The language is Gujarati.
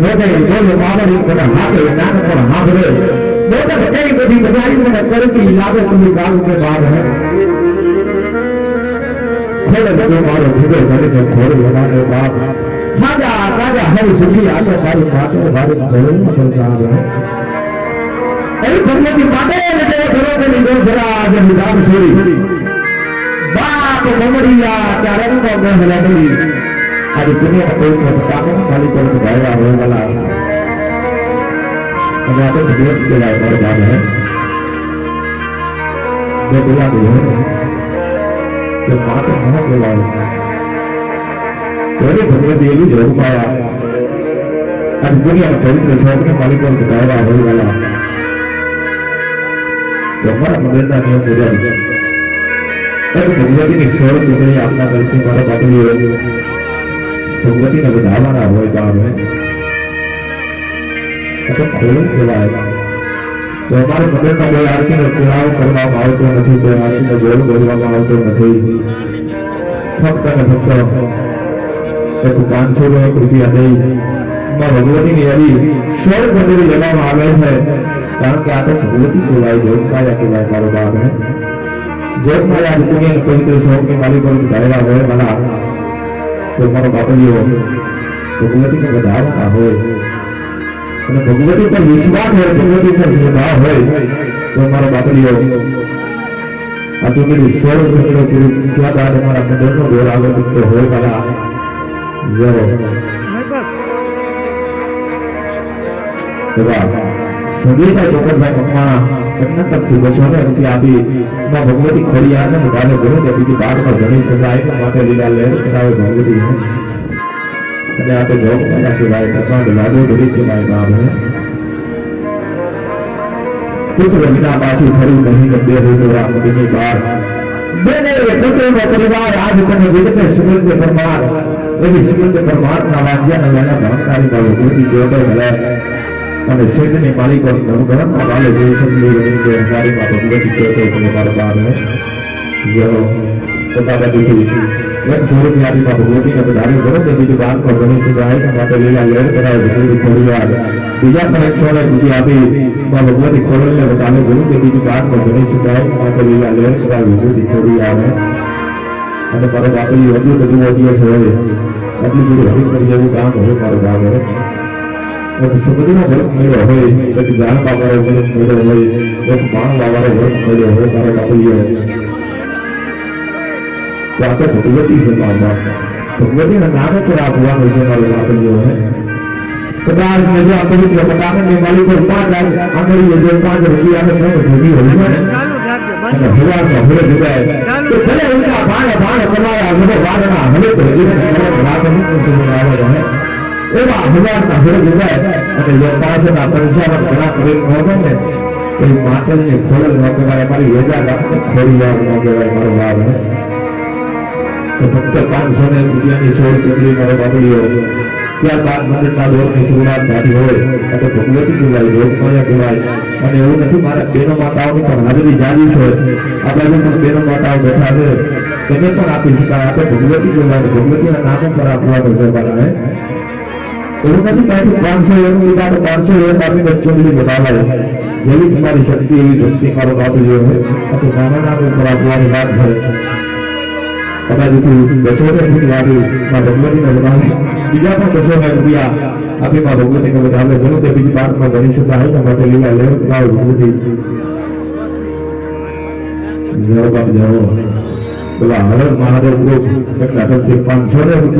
મોઢે બોલો માવડી કોના હાથે નાક પર હાંભળે મોઢે કઈ બધી બધાઈ મને કરતી લાગે તું ગાલ કે બાર હે ખોલે બધો મારો ભૂગો ધરીને ખોલ લગાડે બાપ રાજા રાજા હરી સુખી આતો મારી માતે મારી ખોલ મતલબ હે એ ભગવતી માટે ને જે ઘરો કે લીધો જરા આજ નિદાન છોડી બાપ મમડિયા ચારણ કો ગહલાડી આજે દુનિયા કોઈ મત કામ ખાલી કરી ગયા હોય વાલા અને આ તો ભગવત કે લાય મારો બાપ હે જે બોલા દે કે માતે ન બોલાય તો ભગવતી એવી જરૂર પાયા आज दुनिया में पवित्र शब्द के मालिक को बताया होने वाला तो हमारा मदरसा नियम मुजब तब भगवती की स्वर टुकड़ी आपना करके हमारा बातली हो भगवती ने बतावाना हो काम है तो खोलू खिलाएगा तो हमारे मदरसा में आरती में चुनाव करवा आवतो नहीं तो आरती में जोड़ बोलवा आवतो नहीं फक्त ने फक्त एक 500 रुपया दे भगवती की यदि स्वर मंदिर लेवा आवे है कारण के आ तो भगवती कोलाई जोग माया के मारो बाप है जोग माया दुनिया में कोई तो शौक के मालिक को बताया होए वाला तो मारो बाप जी हो भगवती ने बताया हो અને ભગવતી પર વિશ્વાસ હોય ભગવતી પર શ્રદ્ધા હોય તો મારો બાપ जी हो આ તો मेरी स्वर मंदिर पूरी क्या बात हमारा मंदिर નો દોર આવે તો હોય વાला જો संगीता जोकर भाई मम्मा कितना तक थी बसों ने उनकी आदि मां भगवती खड़ी आने मुकाबले गुरु के बीच बात में घणी सजाए के माथे लीला ले करावे भगवती है અને આ તો જોગ મારા કે ભાઈ ભગવાન લાડો બધી કે ભાઈ નામ है પુત્ર વિના પાછી ફરી નહીં કે બે રોજ રામ ની બાર બેને પુત્ર નો પરિવાર આજ તને વિદતે સુગલ के परमार એવી સુગલ के परमार ના વાગ્યા ને એના ભક્તારી ભગવતી જોડે ભલે અને સેઠની માલિકો નવગ્રહના વાલે જે સમજી રહી છે હમારી માં ભગવતી कहते हैं हमारे बार में जो तो बाबा जी एक स्वरूप यादी માં ભગવતી ને બધારે કરો કે બીજી વાત પર ઘણી સુધાય કે માટે લીલા લેર કરાવે ભગવતી થોડી વાર બીજા પણ એક સોળે બીજી આપી માં ભગવતી ખોલને બતાવે ગુરુ કે બીજી વાત પર ઘણી સુધાય કે માટે લીલા લેર કરાવે ભગવતી થોડી આવે અને મારો બાપજી વધુ બધું વધીએ છે આટલી બધી હરી કરી એવું કામ હોય મારો બાપ હે एक समुद्र में वर्क मिले हुए एक जान बाबा वर्क मिले हुए एक मान बाबा वर्क मिले हुए मारे बाबू ये तो आपको भगवती से बाबा भगवती का नाम है तेरा हुआ मुझे मारे बाबू ये है कदाच में जो आपको जो बताने में मालिक को 5 लाख अंदर ये जो 5 रुपया में मैं भेजी हुई है અને હુવા તો હવે જગ્યાએ તો ભલે ઉનકા ભાણ કમાયા મને વાદના હવે તો જીવન રાત નહીં કોઈ આવે રહે એવા ભગવાનના હવે જગ્યાએ અને જે પાસના પૈસામાં ઘણા કરી નહોતો ને એ માટેની ખોલ ન કહેવાય અમારી વેજા ગામને ખોરી યાર ન કહેવાય મારો ભાવ હે તો ફક્ત 500 ને રૂપિયાની 100 ચકલી મારો બાબડીઓ ત્યારબાદ મંદિરના દોરની શરૂઆત થતી હોય તો ભગવતી કહેવાય જોગમાયા કહેવાય અને એવું નથી મારા બેનો માતાઓની પણ હાજરી જાજી છે આ બાજુ પણ બેનો માતાઓ બેઠા છે તેને પણ આપી શકાય આપણે ભગવતી કહેવાય ભગવતીના નામ પર આપવાનું છે બરાબર એવું નથી ક્યાંથી 500 એવું લીધા તો 500 એક આપી બચ્ચો લીધી બતાવાય જેવી તમારી શક્તિ એવી ભક્તિ મારો બાપુ જે હોય તો નાના નામ ઉપર આપવાની વાત છે કદાચથી 200 રૂપિયા આપી માં ભગવતીને બતાવે બીજા પણ 200 રૂપિયા આપી માં ભગવતીને બતાવે ઘણું તે બીજી વાતમાં ગણી શકાય તો માટે લીલા લેવ કરાવ ભગવતી જય બાપ જય બોલા હર મહાદેવ ગ્રુપ એક નાટકથી 500 રૂપિયા